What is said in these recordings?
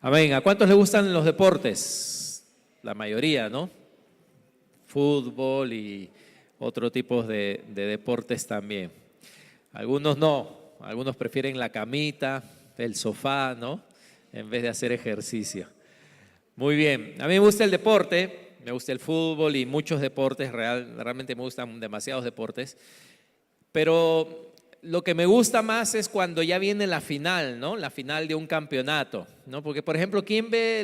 Amén. ¿A cuántos les gustan los deportes? La mayoría, ¿no? Fútbol y otro tipo de deportes también. Algunos no, algunos prefieren la camita, el sofá, ¿no? En vez de hacer ejercicio. Muy bien, a mí me gusta el deporte, me gusta el fútbol y muchos deportes, realmente me gustan demasiados deportes, pero lo que me gusta más es cuando ya viene la final, ¿no? La final de un campeonato, ¿no? Porque, por ejemplo, ¿quién ve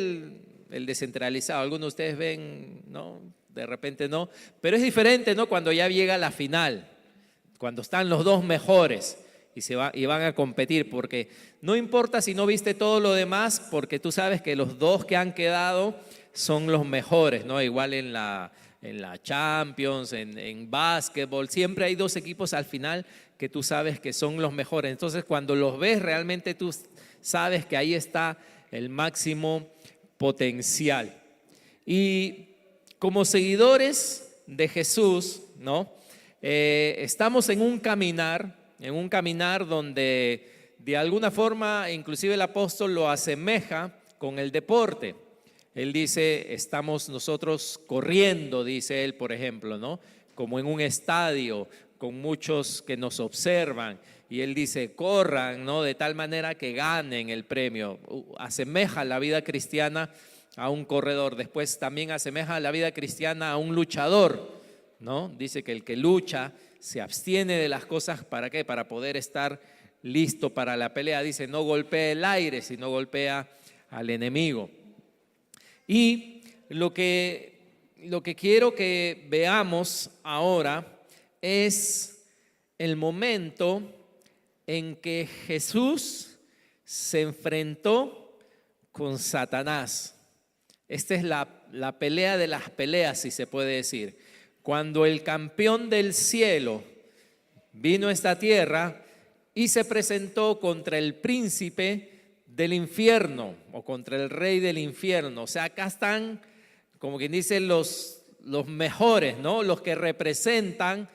el descentralizado? Algunos de ustedes ven, ¿no? De repente no, pero es diferente, ¿no? Cuando ya llega la final, cuando están los dos mejores y van a competir, porque no importa si no viste todo lo demás, porque tú sabes que los dos que han quedado son los mejores, ¿no? Igual en la Champions, en básquetbol, siempre hay dos equipos al final que tú sabes que son los mejores. Entonces, cuando los ves, realmente tú sabes que ahí está el máximo potencial. Y como seguidores de Jesús, ¿no? Estamos en un caminar donde de alguna forma, inclusive el apóstol lo asemeja con el deporte. Él dice, estamos nosotros corriendo, dice él, por ejemplo, ¿no? Como en un estadio, con muchos que nos observan. Y él dice, corran, ¿no? De tal manera que ganen el premio. Asemeja la vida cristiana a un corredor. Después también asemeja la vida cristiana a un luchador, ¿no? Dice que el que lucha se abstiene de las cosas, ¿para qué? Para poder estar listo para la pelea. Dice, no golpea el aire, sino golpea al enemigo. Y lo que quiero que veamos ahora es el momento en que Jesús se enfrentó con Satanás. Esta es la pelea de las peleas, si se puede decir. Cuando el campeón del cielo vino a esta tierra y se presentó contra el príncipe del infierno o contra el rey del infierno. O sea, acá están, como quien dice, los mejores, ¿no? Los que representan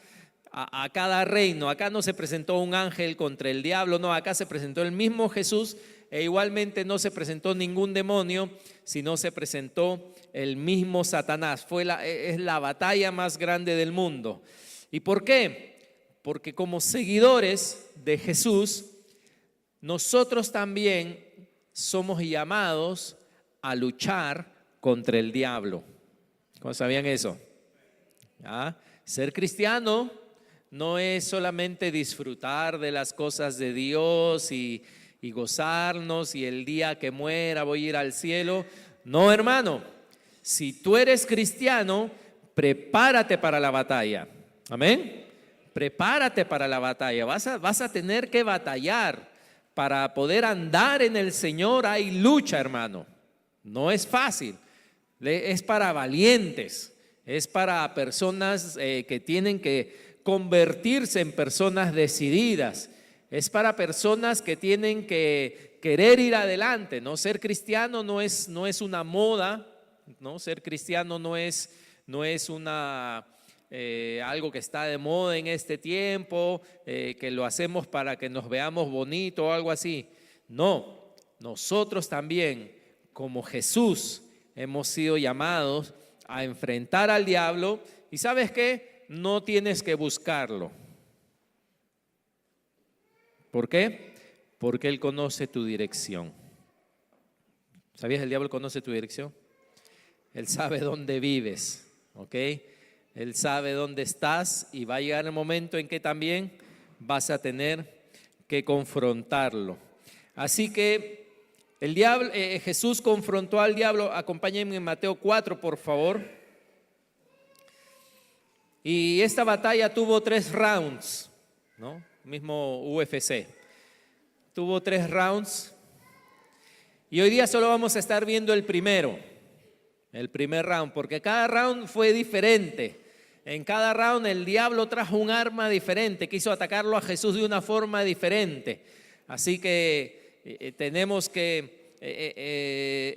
a cada reino. Acá no se presentó un ángel contra el diablo, no, acá se presentó el mismo Jesús e igualmente no se presentó ningún demonio, sino se presentó el mismo Satanás. Es la batalla más grande del mundo. ¿Y por qué? Porque como seguidores de Jesús, nosotros también somos llamados a luchar contra el diablo. ¿Cómo sabían eso? ¿Ah? Ser cristiano no es solamente disfrutar de las cosas de Dios y gozarnos y el día que muera voy a ir al cielo. No, hermano, si tú eres cristiano, prepárate para la batalla. Amén. Prepárate para la batalla. Vas a tener que batallar. Para poder andar en el Señor hay lucha, hermano. No es fácil. Es para valientes. Es para personas que tienen que convertirse en personas decididas. Es para personas que tienen que querer ir adelante, ¿no? Ser cristiano no es una moda, ¿no? Ser cristiano no es una algo que está de moda en este tiempo, que lo hacemos para que nos veamos bonito o algo así. No, nosotros también, como Jesús, hemos sido llamados a enfrentar al diablo. ¿Y sabes qué? No tienes que buscarlo. ¿Por qué? Porque Él conoce tu dirección. ¿Sabías? El diablo conoce tu dirección. Él sabe dónde vives, ¿ok? Él sabe dónde estás y va a llegar el momento en que también vas a tener que confrontarlo. Así que Jesús confrontó al diablo. Acompáñenme en Mateo 4, por favor. Y esta batalla tuvo 3 rounds, ¿no? Mismo UFC. Tuvo 3 rounds. Y hoy día solo vamos a estar viendo el primer round, porque cada round fue diferente. En cada round el diablo trajo un arma diferente, quiso atacarlo a Jesús de una forma diferente. Así que tenemos que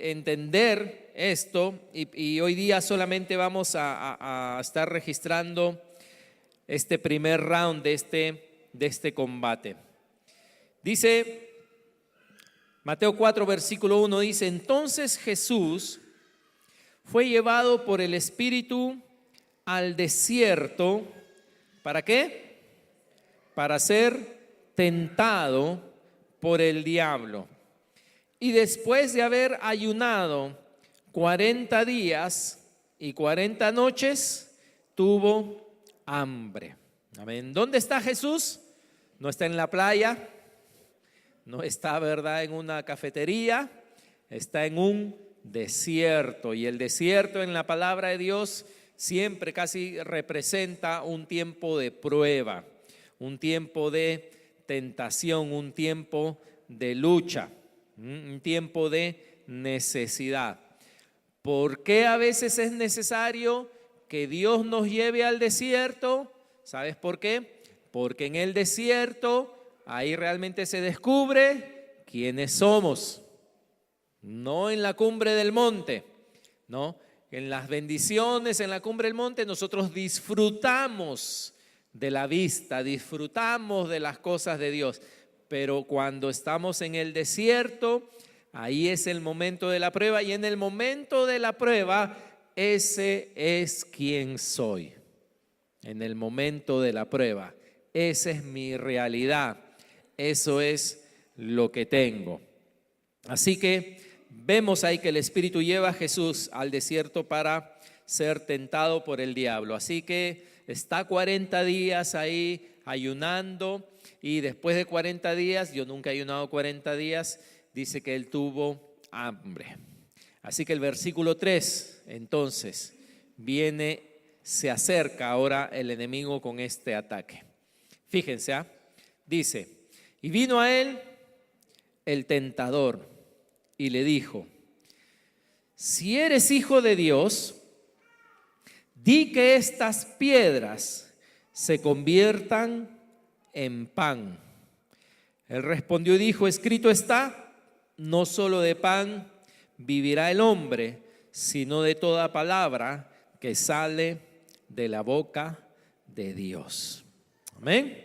entender esto y hoy día solamente vamos a estar registrando este primer round de este combate. Dice Mateo 4, versículo 1 dice: entonces Jesús fue llevado por el Espíritu al desierto. ¿Para qué? Para ser tentado por el diablo. Y después de haber ayunado 40 días y 40 noches, tuvo hambre. Amén. ¿Dónde está Jesús? No está en la playa, no está, ¿verdad?, en una cafetería, está en un desierto. Y el desierto en la palabra de Dios siempre casi representa un tiempo de prueba, un tiempo de tentación, un tiempo de lucha, un tiempo de necesidad. ¿Por qué a veces es necesario que Dios nos lleve al desierto? ¿Sabes por qué? Porque en el desierto ahí realmente se descubre quiénes somos. No en la cumbre del monte, ¿no? En las bendiciones en la cumbre del monte nosotros disfrutamos de la vista, disfrutamos de las cosas de Dios. Pero cuando estamos en el desierto, ahí es el momento de la prueba, y en el momento de la prueba, ese es quien soy. En el momento de la prueba, esa es mi realidad, eso es lo que tengo. Así que vemos ahí que el Espíritu lleva a Jesús al desierto para ser tentado por el diablo. Así que está 40 días ahí ayunando, y después de 40 días, yo nunca he ayunado 40 días, dice que él tuvo hambre. Así que el versículo 3, entonces, se acerca ahora el enemigo con este ataque. Fíjense, dice: y vino a él el tentador y le dijo: si eres hijo de Dios, di que estas piedras se conviertan en pan. Él respondió y dijo: escrito está, no solo de pan vivirá el hombre, sino de toda palabra que sale de la boca de Dios. Amén.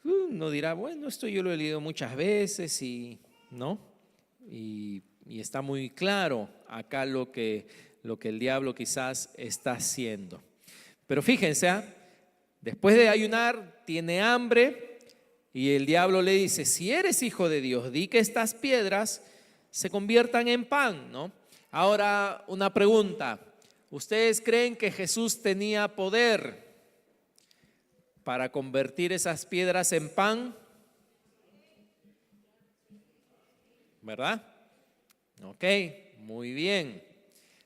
Uno dirá: bueno, esto yo lo he leído muchas veces y está muy claro acá lo que el diablo quizás está haciendo. Pero fíjense, después de ayunar tiene hambre, y el diablo le dice: si eres hijo de Dios, di que estas piedras se conviertan en pan, ¿no? Ahora, una pregunta: ¿ustedes creen que Jesús tenía poder para convertir esas piedras en pan? ¿Verdad? Ok, muy bien.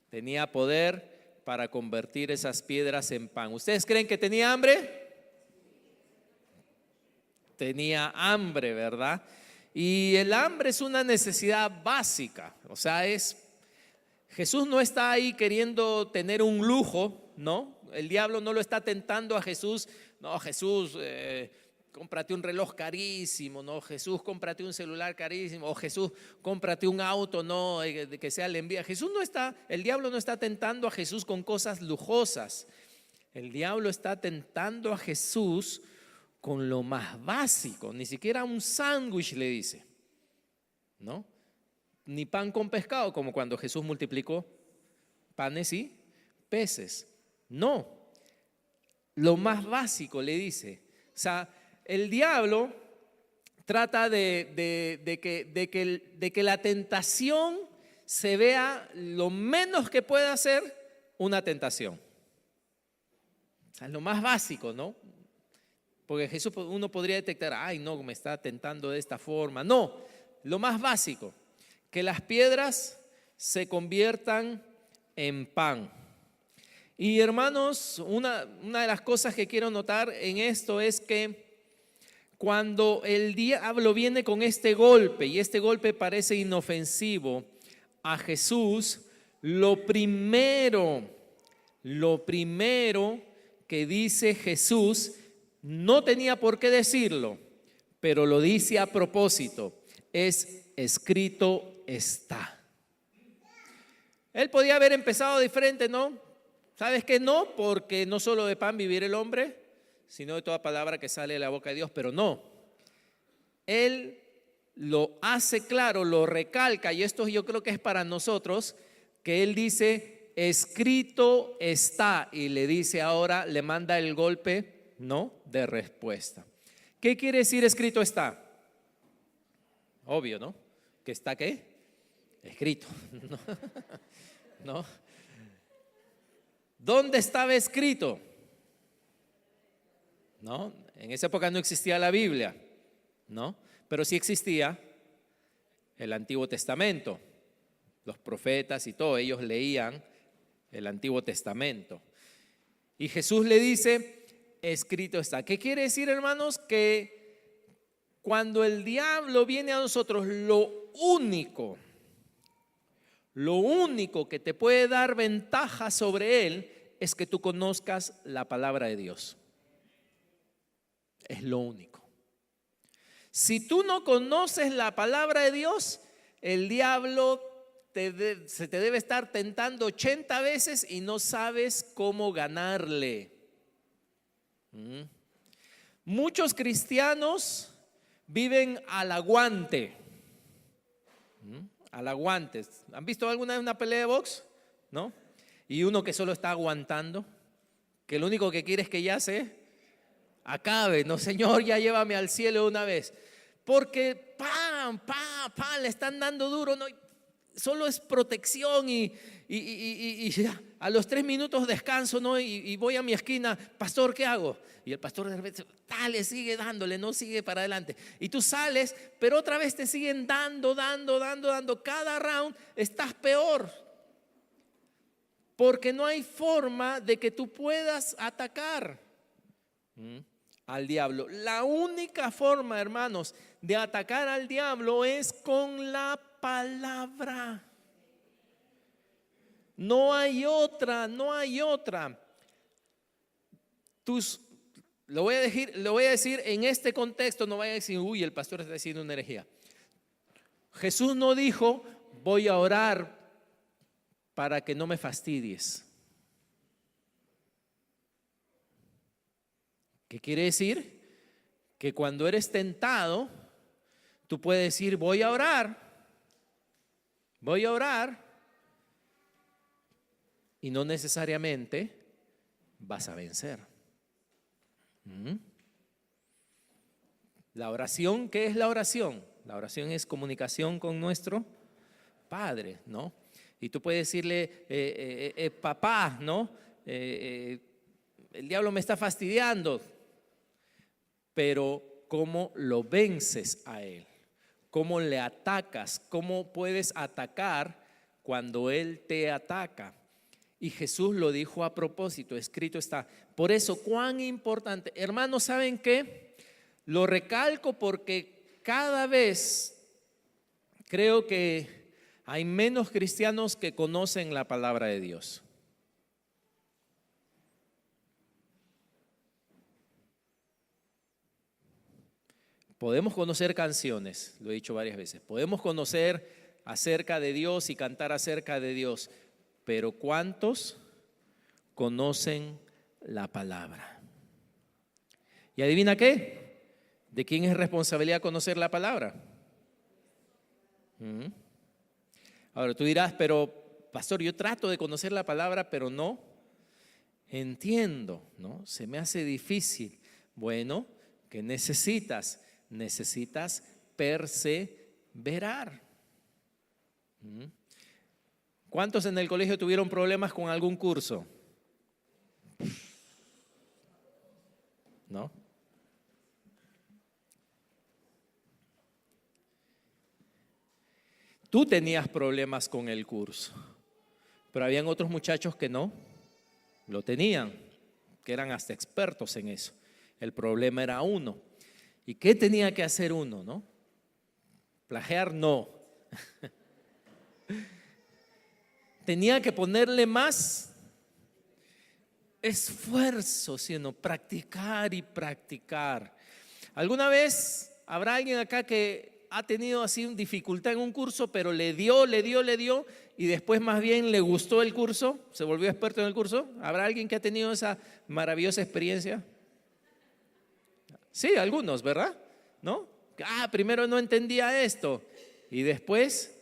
Tenía poder para convertir esas piedras en pan. ¿Ustedes creen que tenía hambre? Tenía hambre, ¿verdad? Y el hambre es una necesidad básica. O sea, Jesús no está ahí queriendo tener un lujo, ¿no? El diablo no lo está tentando a Jesús. No, Jesús, cómprate un reloj carísimo, no, Jesús, cómprate un celular carísimo, o Jesús, cómprate un auto, no, que sea el envío. El diablo no está tentando a Jesús con cosas lujosas. El diablo está tentando a Jesús con lo más básico. Ni siquiera un sándwich le dice, ¿no? Ni pan con pescado, como cuando Jesús multiplicó panes y peces. No, lo más básico le dice. O sea, el diablo trata de que la tentación se vea lo menos que pueda ser una tentación. O sea, lo más básico, ¿no? Porque Jesús, uno podría detectar: ay, no, me está tentando de esta forma. No, lo más básico, que las piedras se conviertan en pan. Y hermanos, una de las cosas que quiero notar en esto es que cuando el diablo viene con este golpe, y este golpe parece inofensivo a Jesús, lo primero que dice Jesús, no tenía por qué decirlo, pero lo dice a propósito, es: escrito está. Él podía haber empezado diferente, ¿no? ¿Sabes qué? No, porque no solo de pan vivirá el hombre, sino de toda palabra que sale de la boca de Dios. Pero no, él lo hace claro, lo recalca, y esto yo creo que es para nosotros, que él dice, escrito está, y le dice ahora, le manda el golpe, ¿no?, de respuesta. ¿Qué quiere decir escrito está? Obvio, ¿no? ¿Que está qué? Escrito. ¿No? ¿Dónde estaba escrito? ¿No? En esa época no existía la Biblia, ¿no? Pero sí existía el Antiguo Testamento. Los profetas y todo, ellos leían el Antiguo Testamento. Y Jesús le dice, escrito está. ¿Qué quiere decir, hermanos? Que cuando el diablo viene a nosotros, lo único que te puede dar ventaja sobre él es que tú conozcas la palabra de Dios. Es lo único. Si tú no conoces la palabra de Dios, el diablo se te debe estar tentando 80 veces y no sabes cómo ganarle. Muchos cristianos viven al aguante. Al aguante. ¿Han visto alguna vez una pelea de box? ¿No? Y uno que solo está aguantando, que lo único que quiere es que ya se acabe. No, Señor, ya llévame al cielo una vez. Porque ¡pam! Le están dando duro, ¿no? Solo es protección y a los 3 minutos descanso, ¿no? Y voy a mi esquina, pastor, ¿qué hago? Y el pastor de repente, dale, sigue dándole, no sigue para adelante. Y tú sales, pero otra vez te siguen dando. Cada round estás peor. Porque no hay forma de que tú puedas atacar al diablo. La única forma, hermanos, de atacar al diablo es con la palabra. No hay otra. Lo voy a decir en este contexto, no vaya a decir, uy, el pastor está diciendo una herejía. Jesús no dijo, voy a orar para que no me fastidies. ¿Qué quiere decir? Que cuando eres tentado, tú puedes decir, voy a orar, y no necesariamente vas a vencer. La oración, ¿qué es la oración? La oración es comunicación con nuestro Padre, ¿no? Y tú puedes decirle, papá, ¿no? El diablo me está fastidiando. Pero ¿cómo lo vences a él? ¿Cómo le atacas? ¿Cómo puedes atacar cuando él te ataca? Y Jesús lo dijo a propósito, escrito está. Por eso, cuán importante. Hermanos, ¿saben qué? Lo recalco porque cada vez creo que hay menos cristianos que conocen la palabra de Dios. Podemos conocer canciones, lo he dicho varias veces. Podemos conocer acerca de Dios y cantar acerca de Dios. Pero ¿cuántos conocen la palabra? ¿Y adivina qué? ¿De quién es responsabilidad conocer la palabra? Ahora tú dirás, pero pastor, yo trato de conocer la palabra, pero no entiendo, ¿no? Se me hace difícil. Bueno, ¿qué necesitas? Necesitas perseverar. ¿Cuántos en el colegio tuvieron problemas con algún curso? ¿No? Tú tenías problemas con el curso, pero habían otros muchachos que no lo tenían, que eran hasta expertos en eso. El problema era uno. ¿Y qué tenía que hacer uno, no? Plagiar, no. Tenía que ponerle más esfuerzo, sino practicar y practicar. ¿Alguna vez habrá alguien acá que ha tenido así una dificultad en un curso, pero le dio y después más bien le gustó el curso, se volvió experto en el curso? ¿Habrá alguien que ha tenido esa maravillosa experiencia? Sí, algunos, ¿verdad? ¿No? Primero no entendía esto. Y después,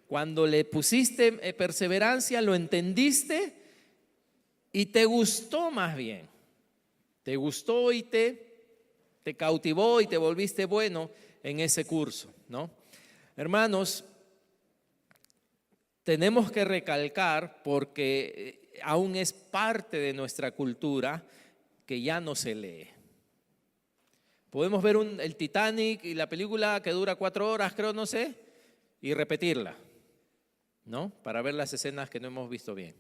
cuando le pusiste perseverancia, lo entendiste y te gustó más bien. Te gustó y te cautivó y te volviste bueno en ese curso, ¿no? Hermanos, tenemos que recalcar, porque aún es parte de nuestra cultura, que ya no se lee. Podemos ver el Titanic y la película que dura 4 horas, creo, no sé, y repetirla, ¿no? Para ver las escenas que no hemos visto bien.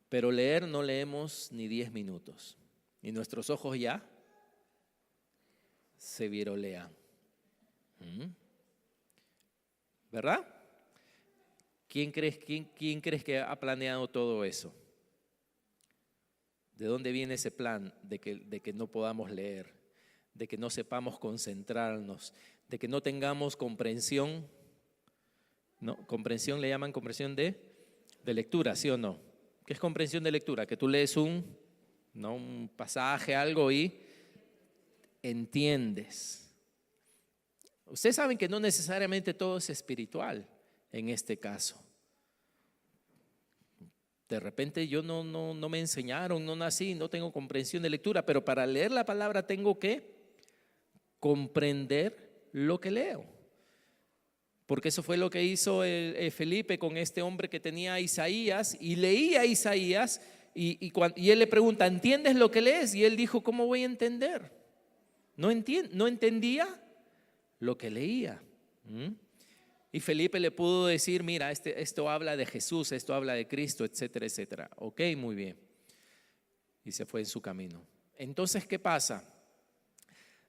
Pero leer no leemos ni 10 minutos. Y nuestros ojos ya se virolean. ¿Verdad? ¿Quién crees que ha planeado todo eso? ¿De dónde viene ese plan de que no podamos leer? De que no sepamos concentrarnos, de que no tengamos comprensión, ¿no? Comprensión le llaman comprensión de lectura, ¿sí o no? ¿Qué es comprensión de lectura? Que tú lees un pasaje, algo y entiendes. Ustedes saben que no necesariamente todo es espiritual en este caso. De repente yo no me enseñaron, no nací, no tengo comprensión de lectura, pero para leer la palabra tengo que comprender lo que leo. Porque eso fue lo que hizo Felipe con este hombre que tenía Isaías y leía Isaías y él le pregunta, ¿entiendes lo que lees? Y él dijo, ¿cómo voy a entender? No entendía lo que leía. Y Felipe le pudo decir, mira, esto habla de Jesús, esto habla de Cristo, etcétera, etcétera. Ok, muy bien. Y se fue en su camino. Entonces, ¿qué pasa?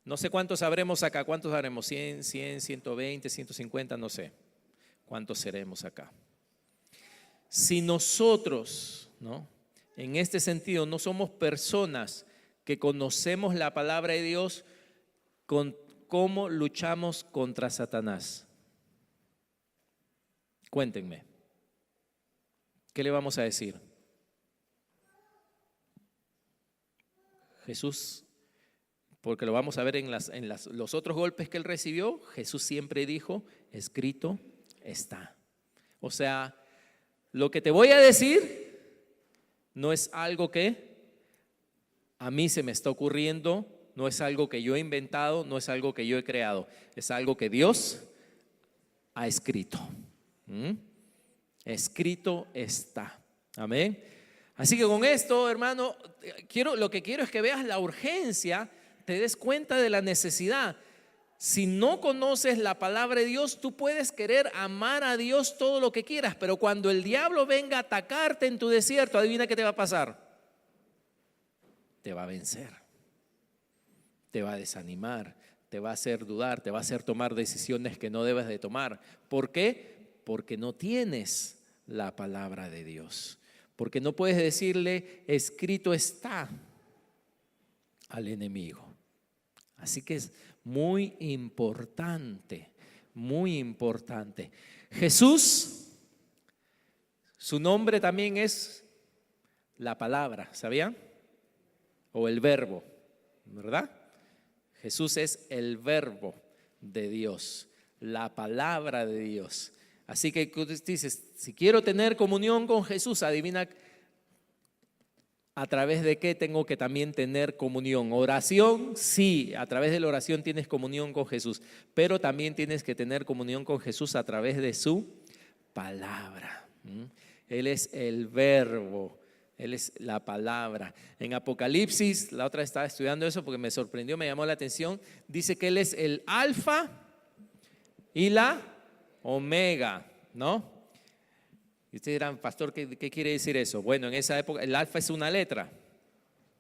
No sé cuántos sabremos acá, ¿cuántos haremos? 100, 120, 150, no sé cuántos seremos acá. Si nosotros, ¿no?, en este sentido no somos personas que conocemos la palabra de Dios, ¿cómo luchamos contra Satanás? Cuéntenme. ¿Qué le vamos a decir? Jesús, porque lo vamos a ver en los otros golpes que él recibió, Jesús siempre dijo, escrito está. O sea, lo que te voy a decir no es algo que a mí se me está ocurriendo, no es algo que yo he inventado, no es algo que yo he creado, es algo que Dios ha escrito. Escrito está. Amén. Así que con esto, hermano, lo que quiero es que veas la urgencia, te des cuenta de la necesidad. Si no conoces la palabra de Dios, tú puedes querer amar a Dios todo lo que quieras, pero cuando el diablo venga a atacarte en tu desierto, adivina qué te va a pasar. Te va a vencer, te va a desanimar, te va a hacer dudar, te va a hacer tomar decisiones que no debes de tomar. ¿Por qué? Porque no tienes la palabra de Dios. Porque no puedes decirle, escrito está al enemigo. Así que es muy importante, muy importante. Jesús, su nombre también es la palabra, ¿sabían? O el verbo, ¿verdad? Jesús es el verbo de Dios, la palabra de Dios. Así que tú dices, si quiero tener comunión con Jesús, adivina a través de qué tengo que también tener comunión. Oración, sí, a través de la oración tienes comunión con Jesús, pero también tienes que tener comunión con Jesús a través de su palabra. Él es el verbo, Él es la palabra. En Apocalipsis, la otra estaba estudiando eso porque me sorprendió, me llamó la atención, dice que Él es el alfa y la omega, ¿no? Y ustedes dirán, pastor, ¿qué quiere decir eso? Bueno, en esa época el alfa es una letra,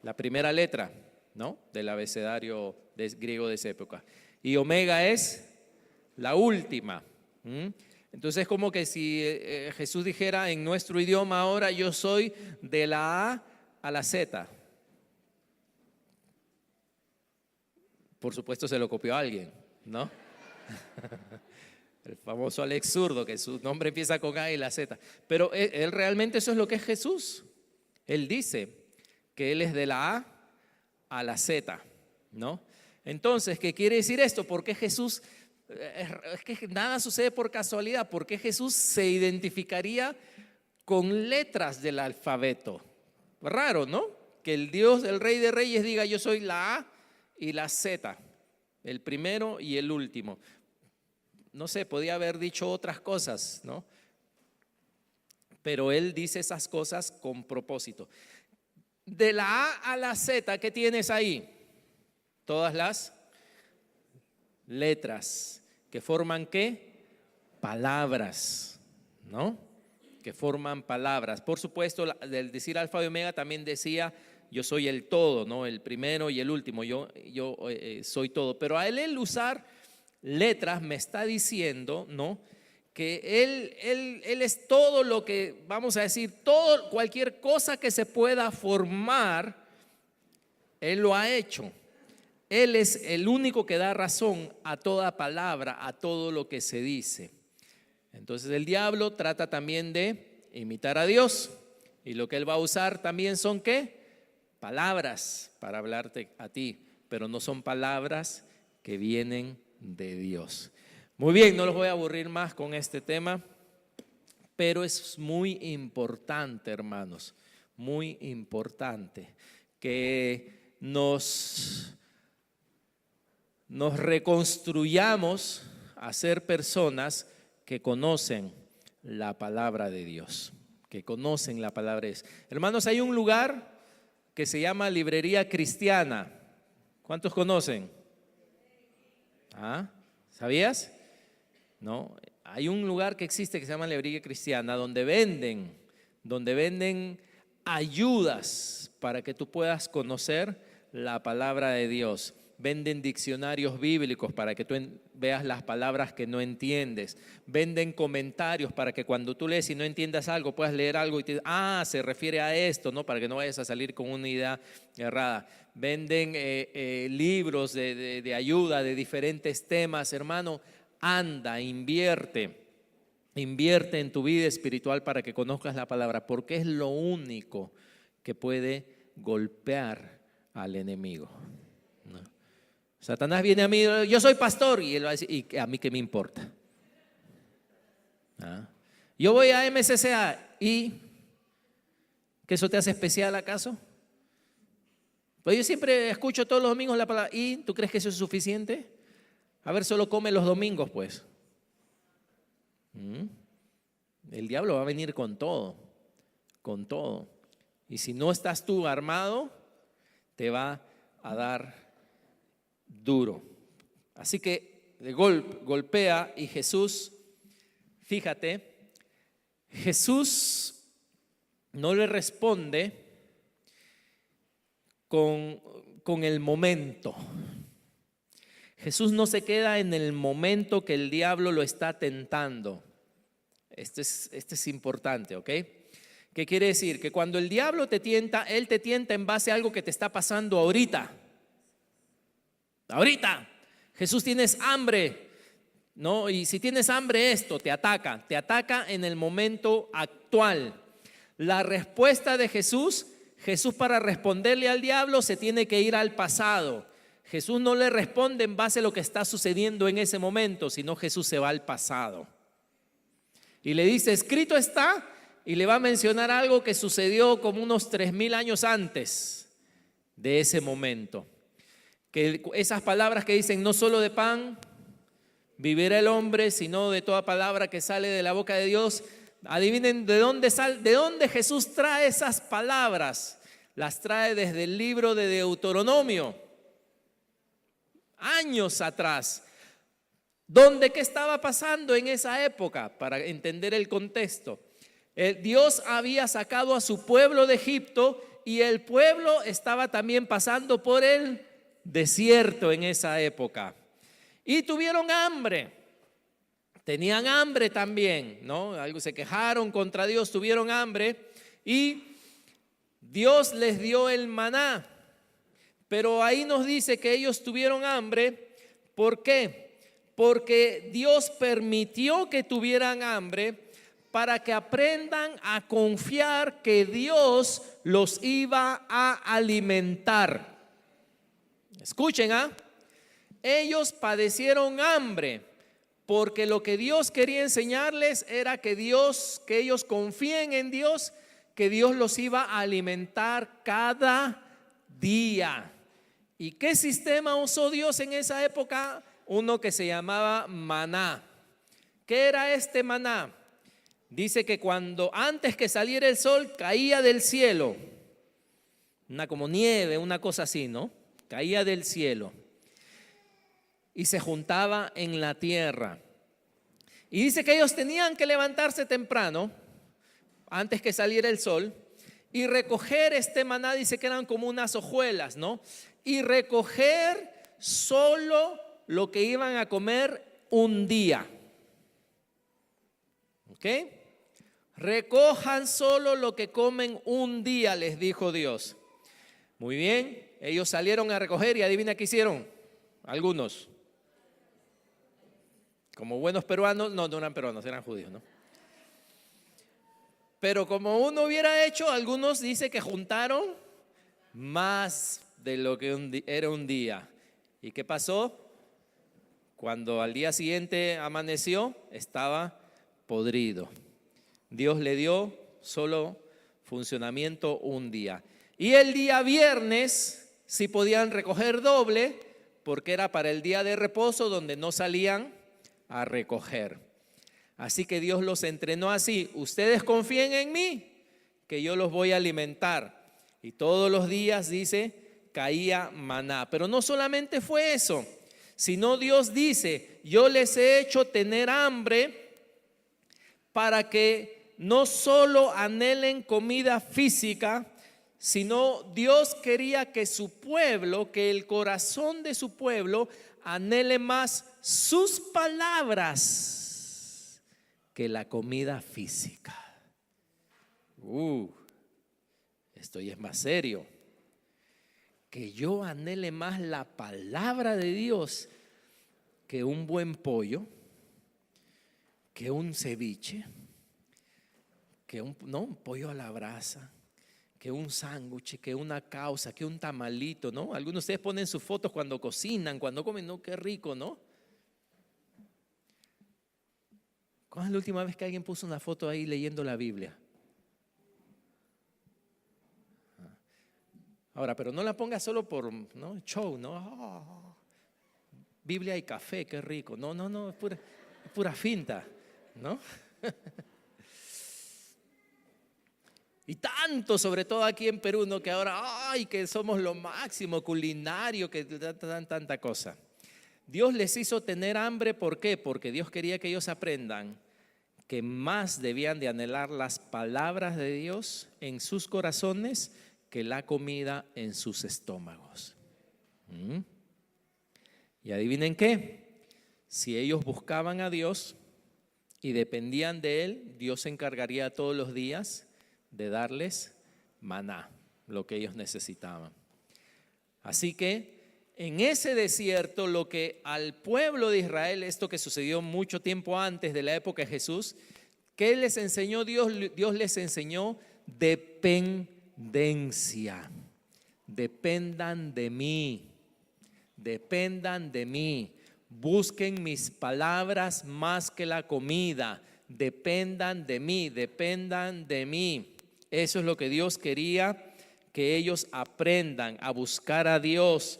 la primera letra, ¿no?, del abecedario griego de esa época. Y omega es la última. Entonces es como que si Jesús dijera en nuestro idioma ahora, yo soy de la A a la Z. Por supuesto se lo copió a alguien, ¿no? El famoso Alex Zurdo, que su nombre empieza con A y la Z. Pero él realmente eso es lo que es Jesús. Él dice que Él es de la A a la Z, ¿no? Entonces, ¿qué quiere decir esto? ¿Por qué Jesús, es que nada sucede por casualidad? ¿Por qué Jesús se identificaría con letras del alfabeto? Raro, ¿no? Que el Dios, el Rey de Reyes diga yo soy la A y la Z, el primero y el último. No sé, podía haber dicho otras cosas, ¿no? Pero Él dice esas cosas con propósito. De la A a la Z, ¿qué tienes ahí? Todas las letras que forman ¿qué? Palabras, ¿no? Que forman palabras. Por supuesto, del decir alfa y omega también decía yo soy el todo, ¿no? El primero y el último, yo soy todo. Pero a él usar letras me está diciendo, ¿no? Que él es todo lo que, vamos a decir, todo, cualquier cosa que se pueda formar, Él lo ha hecho. Él es el único que da razón a toda palabra, a todo lo que se dice. Entonces el diablo trata también de imitar a Dios. Y lo que él va a usar también son ¿qué? Palabras para hablarte a ti, pero no son palabras que vienen de Dios. Muy bien, no los voy a aburrir más con este tema, pero es muy importante, hermanos, muy importante que nos reconstruyamos a ser personas que conocen la palabra de Dios, que conocen la palabra de Dios. Hermanos, hay un lugar que se llama Librería Cristiana. ¿Cuántos conocen? ¿Ah? ¿Sabías? No, hay un lugar que existe que se llama Librería Cristiana donde venden ayudas para que tú puedas conocer la palabra de Dios. Venden diccionarios bíblicos para que tú veas las palabras que no entiendes. Venden comentarios para que cuando tú lees y no entiendas algo, puedas leer algo y te se refiere a esto, ¿no? Para que no vayas a salir con una idea errada. Venden libros de ayuda de diferentes temas. Hermano, anda, invierte en tu vida espiritual para que conozcas la palabra, porque es lo único que puede golpear al enemigo, ¿no? Satanás viene a mí, yo soy pastor, y él va a decir, ¿y a mí qué me importa? Yo voy a MCCA, ¿y qué eso te hace especial acaso? Pues yo siempre escucho todos los domingos la palabra, ¿y tú crees que eso es suficiente? A ver, solo come los domingos, pues. El diablo va a venir con todo, con todo. Y si no estás tú armado, te va a dar duro. Así que de golpea y Jesús, fíjate, Jesús no le responde con el momento. Jesús no se queda en el momento que el diablo lo está tentando. Este es importante, ¿ok? ¿Qué quiere decir? Que cuando el diablo te tienta, él te tienta en base a algo que te está pasando ahorita. Ahorita. Jesús, tienes hambre, ¿no? Y si tienes hambre, esto te ataca en el momento actual. La respuesta de Jesús para responderle al diablo se tiene que ir al pasado. Jesús no le responde en base a lo que está sucediendo en ese momento, sino Jesús se va al pasado. Y le dice, escrito está, y le va a mencionar algo que sucedió como unos 3000 años antes de ese momento. Que esas palabras que dicen, no solo de pan vivirá el hombre, sino de toda palabra que sale de la boca de Dios. Adivinen de dónde Jesús trae esas palabras. Las trae desde el libro de Deuteronomio. Años atrás. ¿Qué estaba pasando en esa época? Para entender el contexto. Dios había sacado a su pueblo de Egipto y el pueblo estaba también pasando por el desierto en esa época. Y tuvieron hambre. Tenían hambre también, ¿no? Algo se quejaron contra Dios, tuvieron hambre y Dios les dio el maná. Pero ahí nos dice que ellos tuvieron hambre. ¿Por qué? Porque Dios permitió que tuvieran hambre para que aprendan a confiar que Dios los iba a alimentar. Escuchen, ellos padecieron hambre, porque lo que Dios quería enseñarles era que ellos confíen en Dios, que Dios los iba a alimentar cada día. ¿Y qué sistema usó Dios en esa época? Uno que se llamaba maná. ¿Qué era este maná? Dice que cuando antes que saliera el sol caía del cielo, una como nieve, una cosa así, ¿no? Caía del cielo y se juntaba en la tierra. Y dice que ellos tenían que levantarse temprano, antes que saliera el sol, y recoger este maná. Dice que eran como unas hojuelas, ¿no? Y recoger solo lo que iban a comer un día. ¿Ok? Recojan solo lo que comen un día, les dijo Dios. Muy bien, ellos salieron a recoger y adivina qué hicieron. Algunos, como buenos peruanos, no eran peruanos, eran judíos, ¿no? Pero como uno hubiera hecho, algunos dice que juntaron más de lo que era un día. ¿Y qué pasó? Cuando al día siguiente amaneció, estaba podrido. Dios le dio solo funcionamiento un día. Y el día viernes sí podían recoger doble, porque era para el día de reposo donde no salían a recoger. Así que Dios los entrenó así: ustedes confíen en mí, que yo los voy a alimentar. Y todos los días, dice, caía maná. Pero no solamente fue eso, sino Dios dice: yo les he hecho tener hambre para que no solo anhelen comida física, sino Dios quería que su pueblo, que el corazón de su pueblo anhele más sus palabras que la comida física. Esto ya es más serio. Que yo anhele más la palabra de Dios que un buen pollo, que un ceviche, que un pollo a la brasa, que un sándwich, que una causa, que un tamalito, ¿no? Algunos de ustedes ponen sus fotos cuando cocinan, cuando comen, ¿no? Qué rico, ¿no? ¿Cuándo es la última vez que alguien puso una foto ahí leyendo la Biblia? Ahora, pero no la ponga solo por, ¿no?, show, ¿no? Oh, Biblia y café, qué rico. No, es pura finta, ¿no? Y tanto, sobre todo aquí en Perú, ¿no?, que ahora, que somos lo máximo culinario, que dan tanta cosa. Dios les hizo tener hambre, ¿por qué? Porque Dios quería que ellos aprendan que más debían de anhelar las palabras de Dios en sus corazones que la comida en sus estómagos. Y adivinen qué, si ellos buscaban a Dios y dependían de Él, Dios se encargaría todos los días de darles maná, lo que ellos necesitaban. Así que en ese desierto, lo que al pueblo de Israel, esto que sucedió mucho tiempo antes de la época de Jesús, ¿qué les enseñó Dios? Dios les enseñó dependencia. Dependan de mí, dependan de mí, busquen mis palabras más que la comida, dependan de mí, dependan de mí. Eso es lo que Dios quería que ellos aprendan, a buscar a Dios,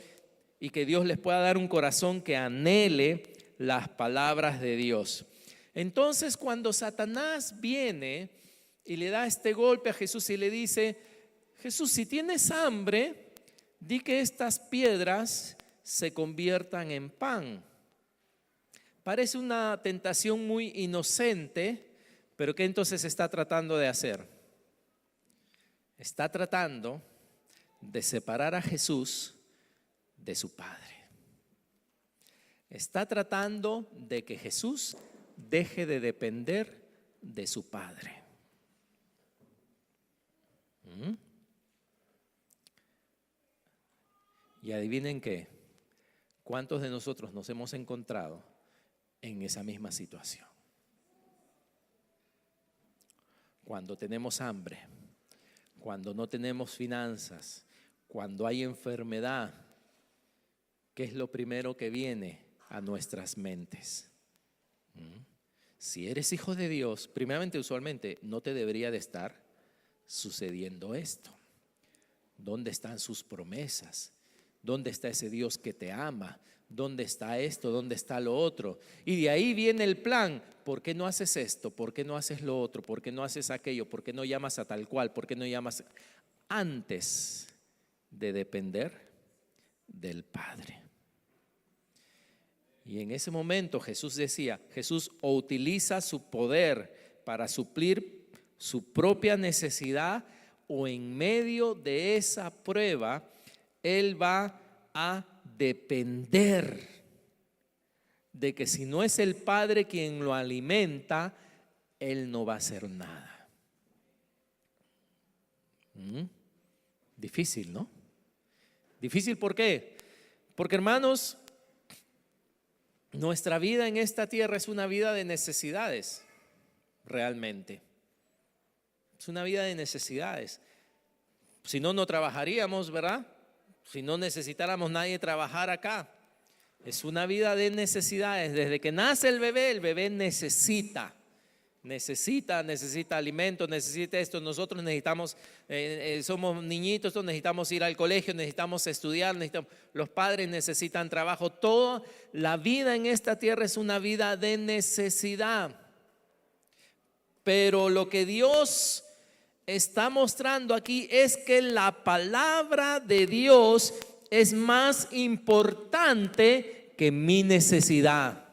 y que Dios les pueda dar un corazón que anhele las palabras de Dios. Entonces, cuando Satanás viene y le da este golpe a Jesús y le dice: Jesús, si tienes hambre, di que estas piedras se conviertan en pan. Parece una tentación muy inocente, pero ¿qué entonces está tratando de hacer? Está tratando de separar a Jesús de su Padre. Está tratando de que Jesús deje de depender de su Padre. Y adivinen qué, ¿cuántos de nosotros nos hemos encontrado en esa misma situación? Cuando tenemos hambre, cuando no tenemos finanzas, cuando hay enfermedad, ¿qué es lo primero que viene a nuestras mentes? Si eres hijo de Dios, primeramente, usualmente, no te debería de estar sucediendo esto. ¿Dónde están sus promesas? ¿Dónde está ese Dios que te ama? ¿Dónde está esto? ¿Dónde está lo otro? Y de ahí viene el plan. ¿Por qué no haces esto? ¿Por qué no haces lo otro? ¿Por qué no haces aquello? ¿Por qué no llamas a tal cual? ¿Por qué no llamas? Antes de depender del Padre. Y en ese momento Jesús decía, Jesús o utiliza su poder para suplir su propia necesidad, o en medio de esa prueba, Él va a depender de que si no es el Padre quien lo alimenta, Él no va a hacer nada. Difícil, ¿no? Difícil, ¿por qué? Porque, hermanos, nuestra vida en esta tierra es una vida de necesidades, realmente. Es una vida de necesidades. Si no, no trabajaríamos, ¿verdad? Si no necesitáramos nadie trabajar acá. Es una vida de necesidades. Desde que nace el bebé necesita alimento, necesita esto. Nosotros necesitamos, somos niñitos, necesitamos ir al colegio, necesitamos estudiar, los padres necesitan trabajo. Toda la vida en esta tierra es una vida de necesidad. Pero lo que Dios está mostrando aquí es que la palabra de Dios es más importante que mi necesidad.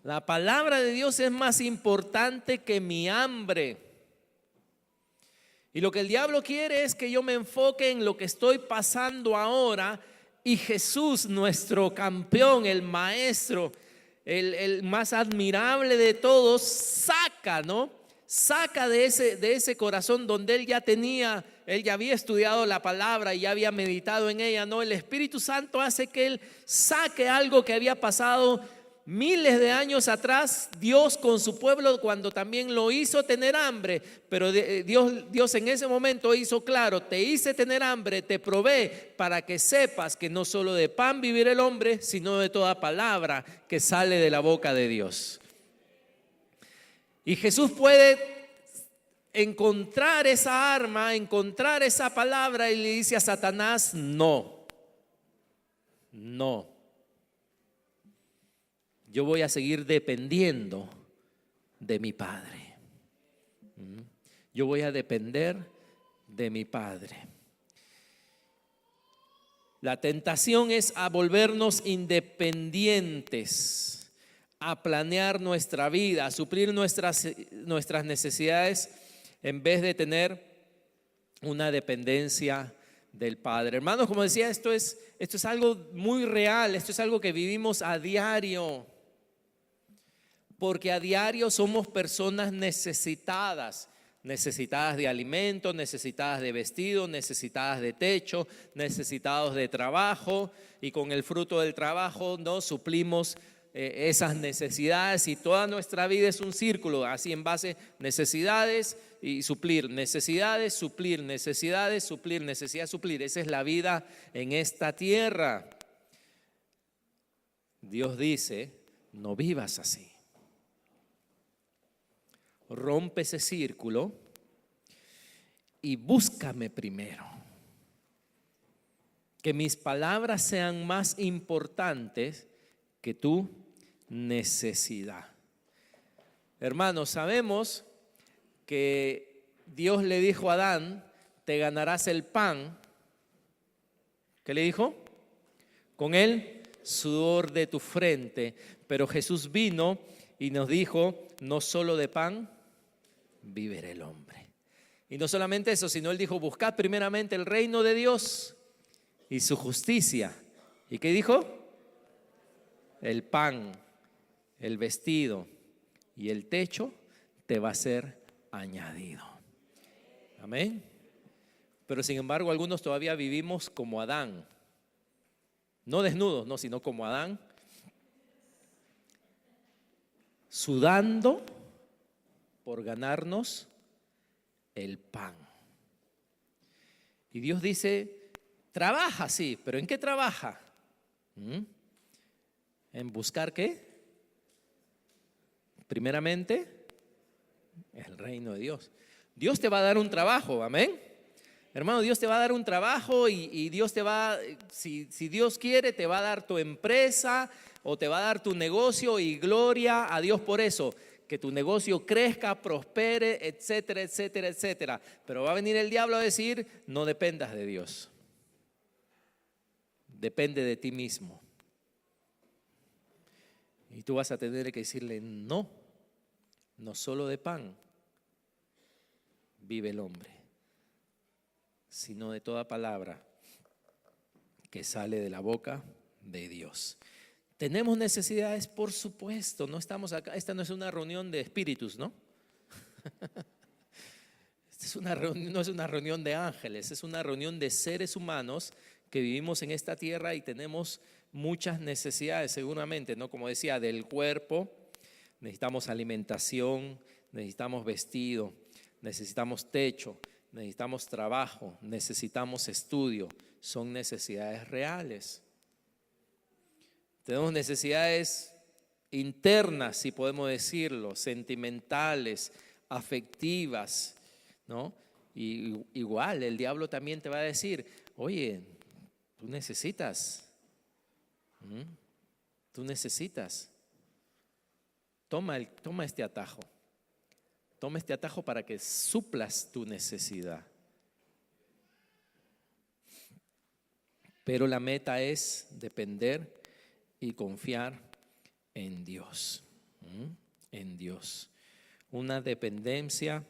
La palabra de Dios es más importante que mi hambre. Y lo que el diablo quiere es que yo me enfoque en lo que estoy pasando ahora, y Jesús, nuestro campeón, el maestro, el más admirable de todos, saca de ese corazón donde él ya había estudiado la palabra y ya había meditado en ella, el Espíritu Santo hace que él saque algo que había pasado miles de años atrás, Dios con su pueblo, cuando también lo hizo tener hambre. Pero Dios en ese momento hizo claro: te hice tener hambre, te probé para que sepas que no solo de pan vivirá el hombre, sino de toda palabra que sale de la boca de Dios. Y Jesús puede encontrar esa arma, encontrar esa palabra, y le dice a Satanás: no. Yo voy a seguir dependiendo de mi Padre. Yo voy a depender de mi Padre. La tentación es a volvernos independientes, a planear nuestra vida, a suplir nuestras necesidades, en vez de tener una dependencia del Padre. Hermanos, como decía, esto es algo muy real, esto es algo que vivimos a diario. Porque a diario somos personas necesitadas de alimento, necesitadas de vestido, necesitadas de techo, necesitados de trabajo, y con el fruto del trabajo suplimos esas necesidades, y toda nuestra vida es un círculo así en base: necesidades y suplir, necesidades, suplir, necesidades, suplir, necesidades, suplir. Esa es la vida en esta tierra. Dios dice: no vivas así. Rompe ese círculo y búscame primero. Que mis palabras sean más importantes que tu necesidad. Hermanos, sabemos que Dios le dijo a Adán: te ganarás el pan. ¿Qué le dijo? Con el sudor de tu frente. Pero Jesús vino y nos dijo: no solo de pan vivirá el hombre. Y no solamente eso, sino él dijo: buscad primeramente el reino de Dios y su justicia. ¿Y qué dijo? El pan, el vestido y el techo te va a ser añadido. Amén. Pero sin embargo, algunos todavía vivimos como Adán. No desnudos, no, sino como Adán, sudando por ganarnos el pan. Y Dios dice, trabaja, sí, pero ¿en qué trabaja? ¿En buscar qué? Primeramente, el reino de Dios. Dios te va a dar un trabajo, amén. Hermano, Dios te va a dar un trabajo y Dios te va, si Dios quiere, te va a dar tu empresa o te va a dar tu negocio, y gloria a Dios por eso. Que tu negocio crezca, prospere, etcétera, etcétera, etcétera. Pero va a venir el diablo a decir, no dependas de Dios. Depende de ti mismo. Y tú vas a tener que decirle, no solo de pan vive el hombre, sino de toda palabra que sale de la boca de Dios. ¿Tenemos necesidades? Por supuesto, no estamos acá, esta no es una reunión de espíritus, ¿no? Esta es una reunión, no es una reunión de ángeles, es una reunión de seres humanos que vivimos en esta tierra y tenemos muchas necesidades seguramente, ¿no? Como decía, del cuerpo, necesitamos alimentación, necesitamos vestido, necesitamos techo, necesitamos trabajo, necesitamos estudio, son necesidades reales. Tenemos necesidades internas, si podemos decirlo, sentimentales, afectivas, ¿no? Y igual el diablo también te va a decir, oye, tú necesitas, toma este atajo. Toma este atajo para que suplas tu necesidad. Pero la meta es depender y confiar en Dios. En Dios. Una dependencia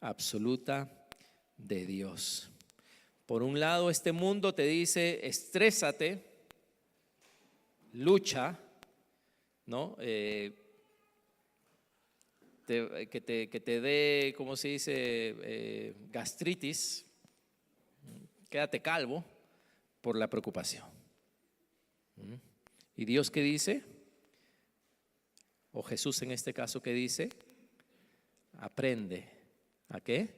absoluta de Dios. Por un lado, este mundo te dice, estrésate, lucha, ¿no? Que te dé, ¿cómo se dice? Gastritis, quédate calvo por la preocupación. ¿Y Dios qué dice? O Jesús en este caso, ¿qué dice? Aprende, ¿a qué?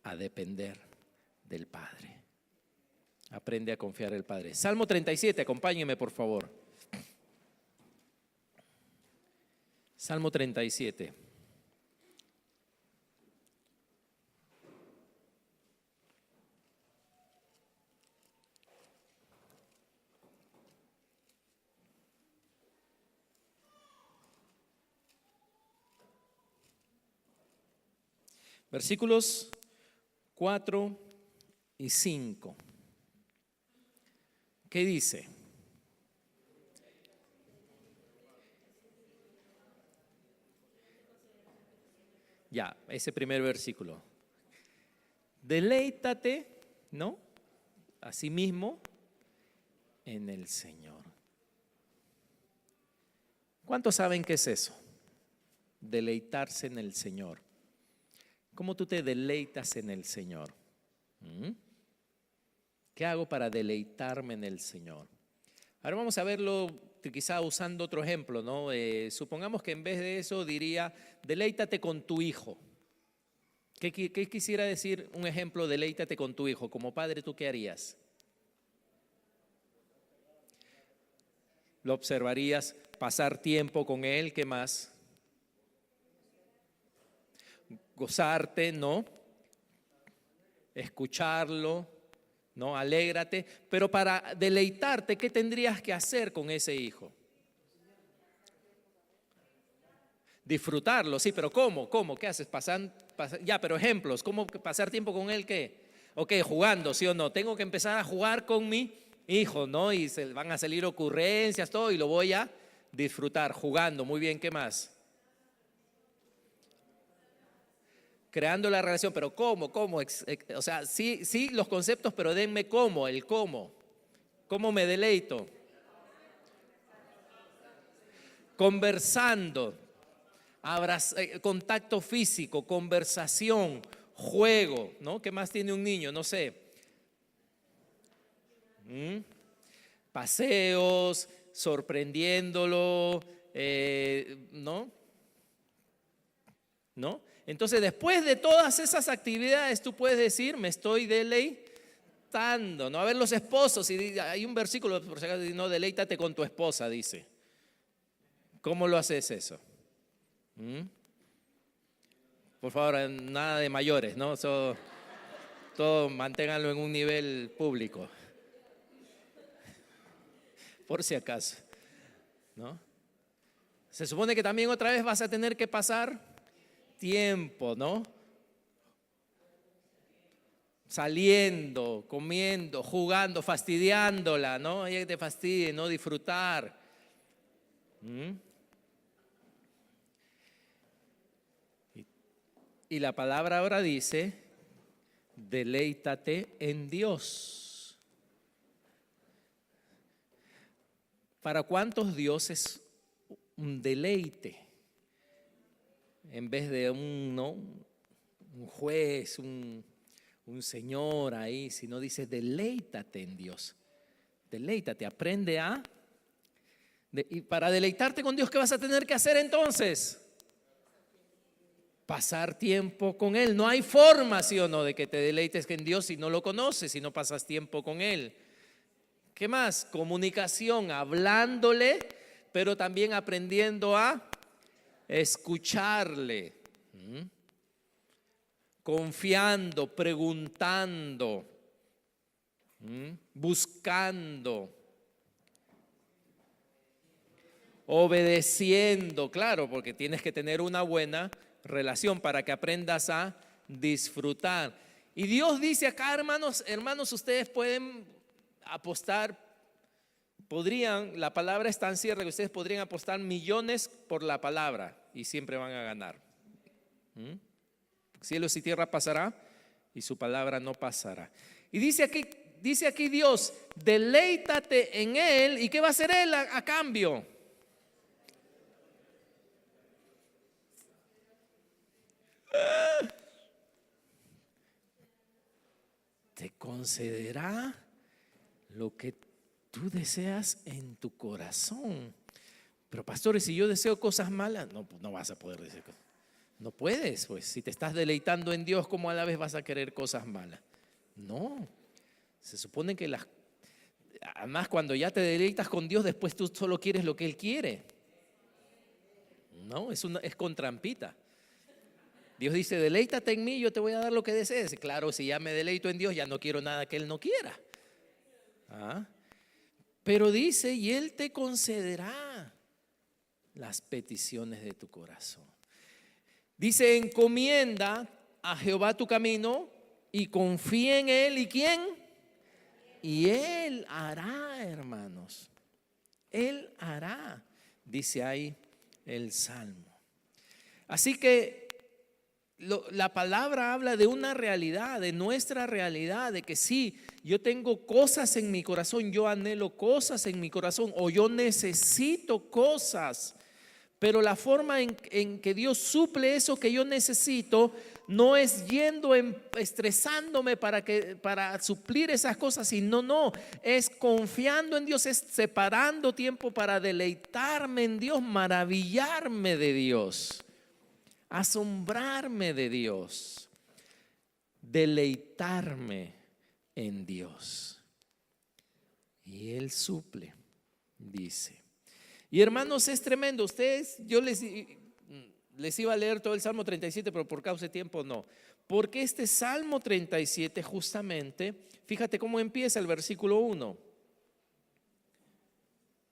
A depender del Padre. Aprende a confiar en el Padre. Salmo 37, acompáñeme por favor. Salmo 37. Versículos 4 y 5. ¿Qué dice? Ya, ese primer versículo. Deleítate, ¿no? Asimismo en el Señor. ¿Cuántos saben qué es eso? Deleitarse en el Señor. ¿Cómo tú te deleitas en el Señor? ¿Qué hago para deleitarme en el Señor? Ahora vamos a verlo quizá usando otro ejemplo, ¿no? Supongamos que en vez de eso diría, deleítate con tu hijo. ¿Qué quisiera decir un ejemplo, deleítate con tu hijo? Como padre, ¿tú qué harías? Lo observarías, pasar tiempo con él, ¿qué más? Gozarte, ¿no? Escucharlo, ¿no? Alégrate. Pero para deleitarte, ¿qué tendrías que hacer con ese hijo? Disfrutarlo, sí, pero ¿cómo? ¿Qué haces? Ya, pero ejemplos, ¿cómo pasar tiempo con él? ¿Qué? Ok, jugando, ¿sí o no? Tengo que empezar a jugar con mi hijo, ¿no? Y se van a salir ocurrencias, todo, y lo voy a disfrutar jugando. Muy bien, ¿qué más? Creando la relación, pero ¿cómo? O sea, sí los conceptos, pero denme cómo, el cómo. ¿Cómo me deleito? Conversando, contacto físico, conversación, juego, ¿no? ¿Qué más tiene un niño? No sé. Paseos, sorprendiéndolo, ¿no? ¿No? Entonces, después de todas esas actividades, tú puedes decir, me estoy deleitando. disfrutando, ¿no? A ver, los esposos, y hay un versículo, por si acaso, no, deleítate con tu esposa, dice. ¿Cómo lo haces eso? Por favor, nada de mayores, ¿no? Todo manténganlo en un nivel público. Por si acaso, ¿no? Se supone que también otra vez vas a tener que pasar tiempo, ¿no? Saliendo, comiendo, jugando, fastidiándola, ¿no? Ella que te fastidie, no disfrutar. Y la palabra ahora dice, deleítate en Dios. ¿Para cuántos Dios es un deleite? En vez de un juez, un señor ahí, sino dice deleítate en Dios. Deleítate, aprende y para deleitarte con Dios, ¿qué vas a tener que hacer entonces? Pasar tiempo con Él. No hay forma, sí o no, de que te deleites en Dios si no lo conoces, si no pasas tiempo con Él. ¿Qué más? Comunicación, hablándole, pero también aprendiendo a escucharle. Confiando, preguntando, buscando, obedeciendo, claro, porque tienes que tener una buena relación para que aprendas a disfrutar. Y Dios dice acá, hermanos, ustedes pueden apostar, la palabra es tan cierta que ustedes podrían apostar millones por la palabra y siempre van a ganar. Cielos y tierra pasará y su palabra no pasará. Y dice aquí Dios, deleítate en Él. ¿Y qué va a hacer Él a cambio? Te concederá lo que tú deseas en tu corazón. Pero pastores, si yo deseo cosas malas, no vas a poder desear cosas. No puedes, pues, si te estás deleitando en Dios, ¿cómo a la vez vas a querer cosas malas? No, se supone que además cuando ya te deleitas con Dios, después tú solo quieres lo que Él quiere. No, es con trampita. Dios dice, deleítate en mí, yo te voy a dar lo que desees. Claro, si ya me deleito en Dios, ya no quiero nada que Él no quiera. Pero dice, y Él te concederá las peticiones de tu corazón. Dice, encomienda a Jehová tu camino y confía en Él. ¿Y quién? Y Él hará, hermanos. Él hará, dice ahí el Salmo. Así que la palabra habla de una realidad, de nuestra realidad, de que sí, yo tengo cosas en mi corazón, yo anhelo cosas en mi corazón o yo necesito cosas. Pero la forma en que Dios suple eso que yo necesito no es yendo estresándome para suplir esas cosas, sino es confiando en Dios, es separando tiempo para deleitarme en Dios, maravillarme de Dios, asombrarme de Dios, deleitarme en Dios. Y Él suple, dice. Y hermanos, es tremendo. Yo les iba a leer todo el Salmo 37, pero por causa de tiempo no. Porque este Salmo 37 justamente, fíjate cómo empieza el versículo 1.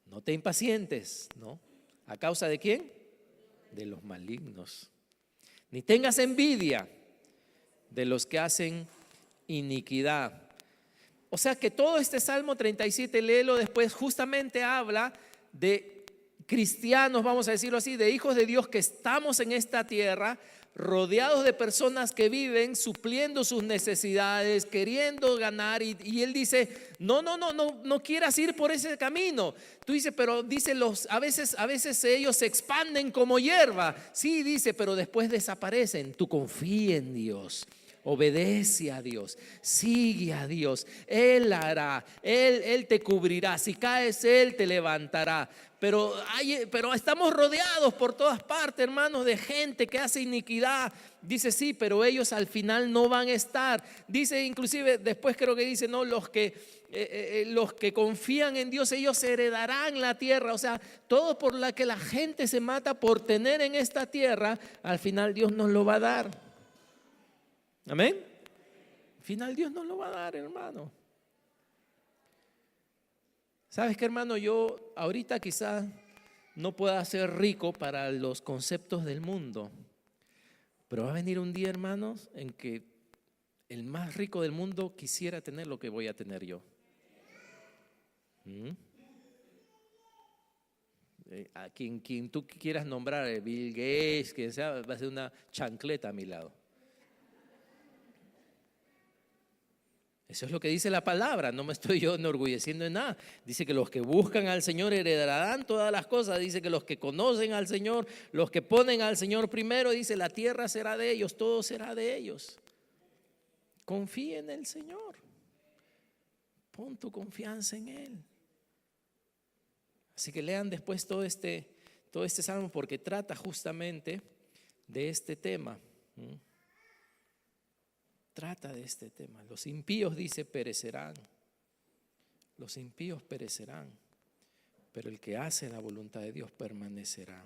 No te impacientes, ¿no? ¿A causa de quién? De los malignos. Ni tengas envidia de los que hacen iniquidad. O sea que todo este Salmo 37, léelo después, justamente habla de cristianos, vamos a decirlo así, de hijos de Dios que estamos en esta tierra, rodeados de personas que viven supliendo sus necesidades, queriendo ganar, y Él dice, no quieras ir por ese camino. Tú dices, pero dice, a veces ellos se expanden como hierba. Sí, dice, pero después desaparecen. Tú confía en Dios. Obedece a Dios, sigue a Dios, Él hará, Él te cubrirá, si caes Él te levantará. Pero estamos rodeados por todas partes, hermanos, de gente que hace iniquidad. Dice sí, pero ellos al final no van a estar. Dice inclusive, después creo que dice, no, los que confían en Dios, ellos heredarán la tierra. O sea, todo por la que la gente se mata por tener en esta tierra, al final Dios nos lo va a dar. Amén. Al final Dios nos lo va a dar, hermano. ¿Sabes qué, hermano? Yo ahorita quizás no pueda ser rico para los conceptos del mundo, pero va a venir un día, hermanos, en que el más rico del mundo quisiera tener lo que voy a tener yo. A quien tú quieras nombrar, Bill Gates, quien sea, va a ser una chancleta a mi lado. Eso es lo que dice la palabra, no me estoy yo enorgulleciendo en nada. Dice que los que buscan al Señor heredarán todas las cosas. Dice que los que conocen al Señor, los que ponen al Señor primero, dice la tierra será de ellos, todo será de ellos. Confía en el Señor, pon tu confianza en Él. Así que lean después todo este salmo porque trata justamente de este tema. Trata de este tema. Los impíos, dice, perecerán. Los impíos perecerán, pero el que hace la voluntad de Dios permanecerá.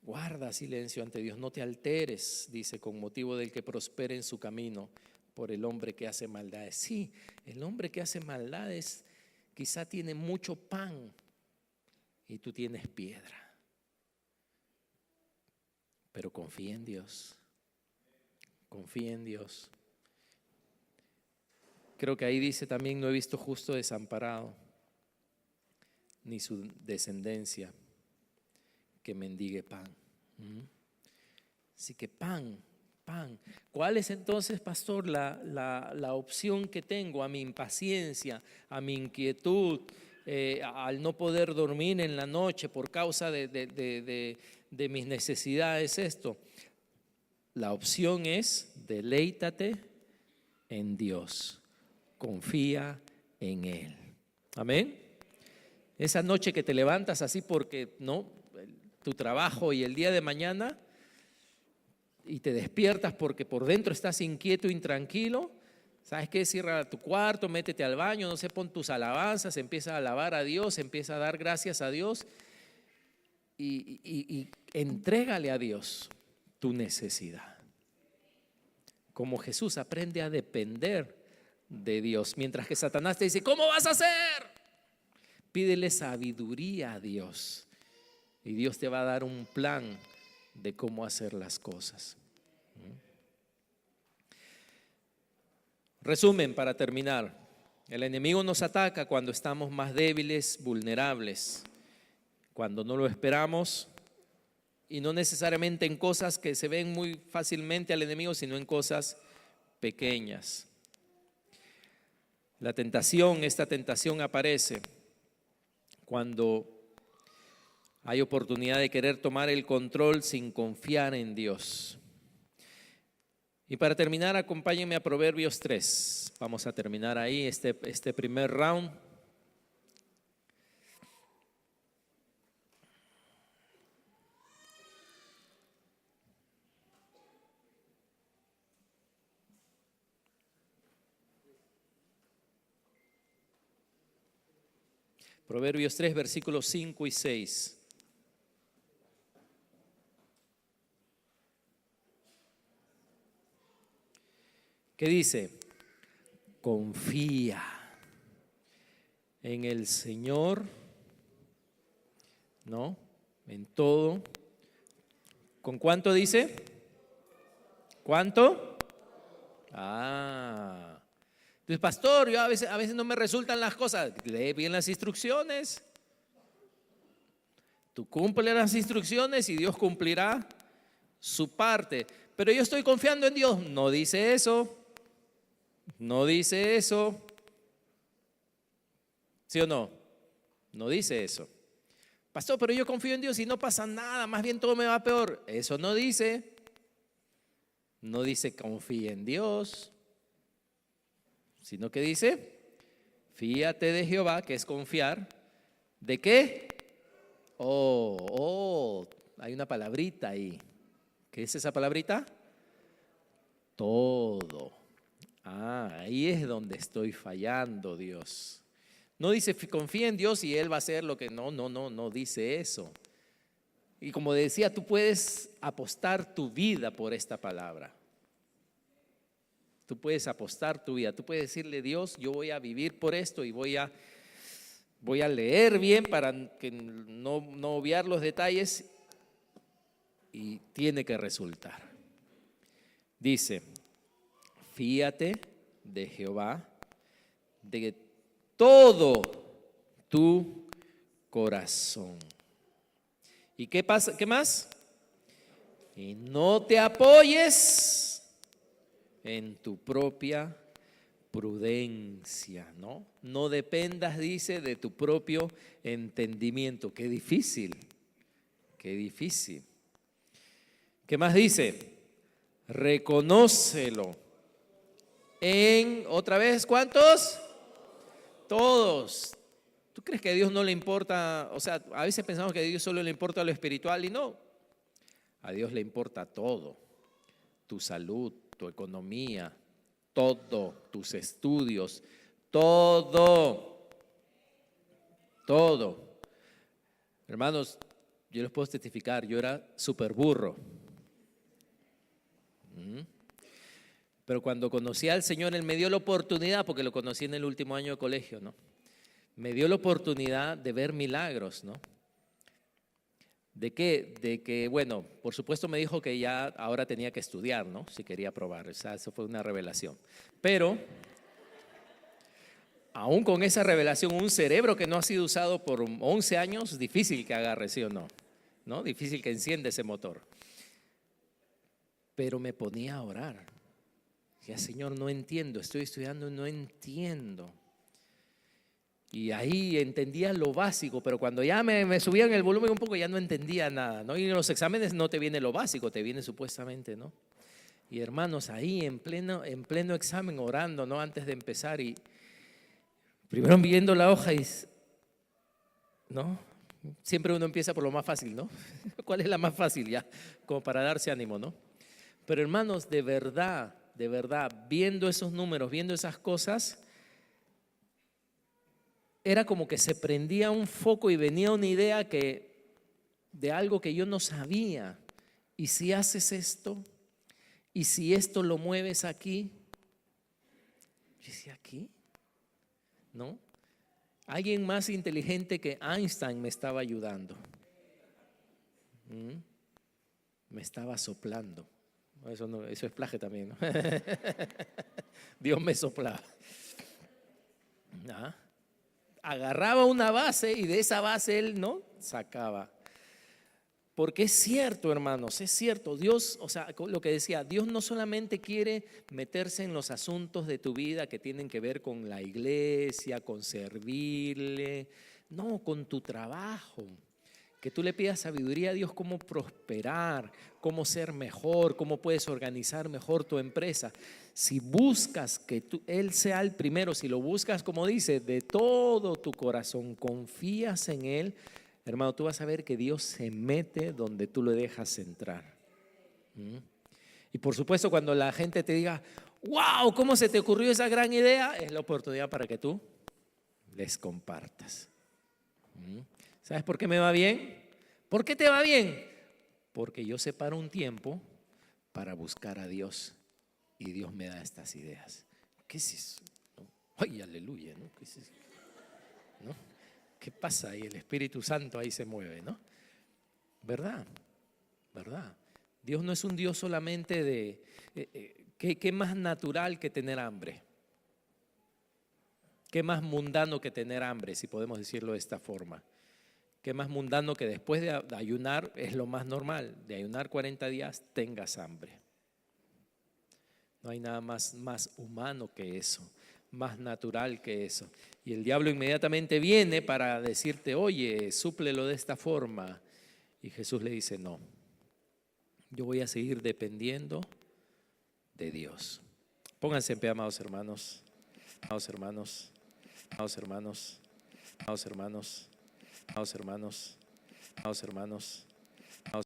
Guarda silencio ante Dios, no te alteres, dice, con motivo del que prospere en su camino por el hombre que hace maldades. Sí, el hombre que hace maldades quizá tiene mucho pan y tú tienes piedra, pero confía en Dios. Confía en Dios. Creo que ahí dice también, no he visto justo desamparado, ni su descendencia que mendigue pan. Así que pan. ¿Cuál es entonces, pastor, la opción que tengo a mi impaciencia, a mi inquietud, al no poder dormir en la noche por causa de mis necesidades? Esto. La opción es deleítate en Dios, confía en Él. Amén. Esa noche que te levantas así porque no, tu trabajo y el día de mañana, y te despiertas porque por dentro estás inquieto, intranquilo. ¿Sabes qué? Cierra tu cuarto, métete al baño, no sé, pon tus alabanzas, empieza a alabar a Dios, empieza a dar gracias a Dios y entrégale a Dios tu necesidad. Como Jesús, aprende a depender de Dios. Mientras que Satanás te dice, ¿cómo vas a hacer? Pídele sabiduría a Dios y Dios te va a dar un plan de cómo hacer las cosas. Resumen para terminar. El enemigo nos ataca cuando estamos más débiles, vulnerables, cuando no lo esperamos. Y no necesariamente en cosas que se ven muy fácilmente al enemigo, sino en cosas pequeñas. Esta tentación aparece cuando hay oportunidad de querer tomar el control sin confiar en Dios. Y para terminar, acompáñenme a Proverbios 3. Vamos a terminar ahí este primer round. Proverbios 3, versículos 5 y 6. ¿Qué dice? Confía en el Señor, ¿no? En todo. ¿Con cuánto dice? ¿Cuánto? Entonces, pastor, yo a veces no me resultan las cosas. Lee bien las instrucciones. Tú cumple las instrucciones y Dios cumplirá su parte. Pero yo estoy confiando en Dios. No dice eso. No dice eso. ¿Sí o no? No dice eso. Pastor, pero yo confío en Dios y no pasa nada. Más bien todo me va peor. Eso no dice. No dice confía en Dios, sino que dice, fíate de Jehová, que es confiar. ¿De qué? Hay una palabrita ahí. ¿Qué es esa palabrita? Todo. Ahí es donde estoy fallando, Dios. No dice confía en Dios y Él va a hacer lo que... No dice eso. Y como decía, tú puedes apostar tu vida por esta palabra. Tú puedes apostar tu vida. Tú puedes decirle, Dios, yo voy a vivir por esto y voy a leer bien para que no obviar los detalles, y tiene que resultar. Dice, fíate de Jehová de todo tu corazón. ¿Y qué pasa? ¿Qué más? Y no te apoyes en tu propia prudencia, ¿no? No dependas, dice, de tu propio entendimiento. Qué difícil, qué difícil. ¿Qué más dice? Reconócelo en, otra vez, ¿cuántos? Todos. ¿Tú crees que a Dios no le importa? O sea, a veces pensamos que a Dios solo le importa lo espiritual y no. A Dios le importa todo. Tu salud, tu economía, todo, tus estudios, todo. Hermanos, yo les puedo testificar, yo era súper burro. Pero cuando conocí al Señor, Él me dio la oportunidad, porque lo conocí en el último año de colegio, ¿no? Me dio la oportunidad de ver milagros, ¿no? ¿De qué? De que, bueno, por supuesto me dijo que ya ahora tenía que estudiar, ¿no? Si quería probar, o sea, eso fue una revelación. Pero, aún con esa revelación, un cerebro que no ha sido usado por 11 años, difícil que agarre, ¿sí o no? ¿No? Difícil que encienda ese motor. Pero me ponía a orar. Decía, Señor, no entiendo, estoy estudiando y no entiendo. Y ahí entendía lo básico, pero cuando ya me subían el volumen un poco ya no entendía nada, ¿no? Y en los exámenes no te viene lo básico, te viene supuestamente, ¿no? Y hermanos, ahí en pleno examen orando, ¿no? Antes de empezar, y primero viendo la hoja y, ¿no? Siempre uno empieza por lo más fácil, ¿no? ¿Cuál es la más fácil ya? Como para darse ánimo, ¿no? Pero hermanos, de verdad, viendo esos números, viendo esas cosas, era como que se prendía un foco y venía una idea de algo que yo no sabía. ¿Y si haces esto? ¿Y si esto lo mueves aquí? Yo decía, ¿aquí? ¿No? Alguien más inteligente que Einstein me estaba ayudando. Me estaba soplando. Eso es plagio también, ¿no? Dios me soplaba. Agarraba una base y de esa base Él, ¿no? Sacaba. Porque es cierto, hermanos, es cierto. Dios, o sea, lo que decía, Dios no solamente quiere meterse en los asuntos de tu vida que tienen que ver con la iglesia, con servirle, no, con tu trabajo. Que tú le pidas sabiduría a Dios cómo prosperar, cómo ser mejor, cómo puedes organizar mejor tu empresa. Si buscas que Él sea el primero, si lo buscas, como dice, de todo tu corazón, confías en Él, hermano, tú vas a ver que Dios se mete donde tú lo dejas entrar. Y por supuesto, cuando la gente te diga, wow, ¿cómo se te ocurrió esa gran idea? Es la oportunidad para que tú les compartas. ¿Sabes por qué me va bien? ¿Por qué te va bien? Porque yo separo un tiempo para buscar a Dios y Dios me da estas ideas. ¿Qué es eso? ¡Ay, aleluya! ¿No? ¿Qué es eso? ¿No? ¿Qué pasa ahí? El Espíritu Santo ahí se mueve, ¿no? ¿Verdad? Dios no es un Dios solamente de... ¿Qué más natural que tener hambre? ¿Qué más mundano que tener hambre, si podemos decirlo de esta forma? ¿Qué más mundano que después de ayunar es lo más normal? De ayunar 40 días tengas hambre. No hay nada más humano que eso, más natural que eso. Y el diablo inmediatamente viene para decirte, oye, súplelo de esta forma. Y Jesús le dice, no, yo voy a seguir dependiendo de Dios. Pónganse en pie, amados hermanos, amados hermanos, amados hermanos, amados hermanos, amados hermanos, amados hermanos.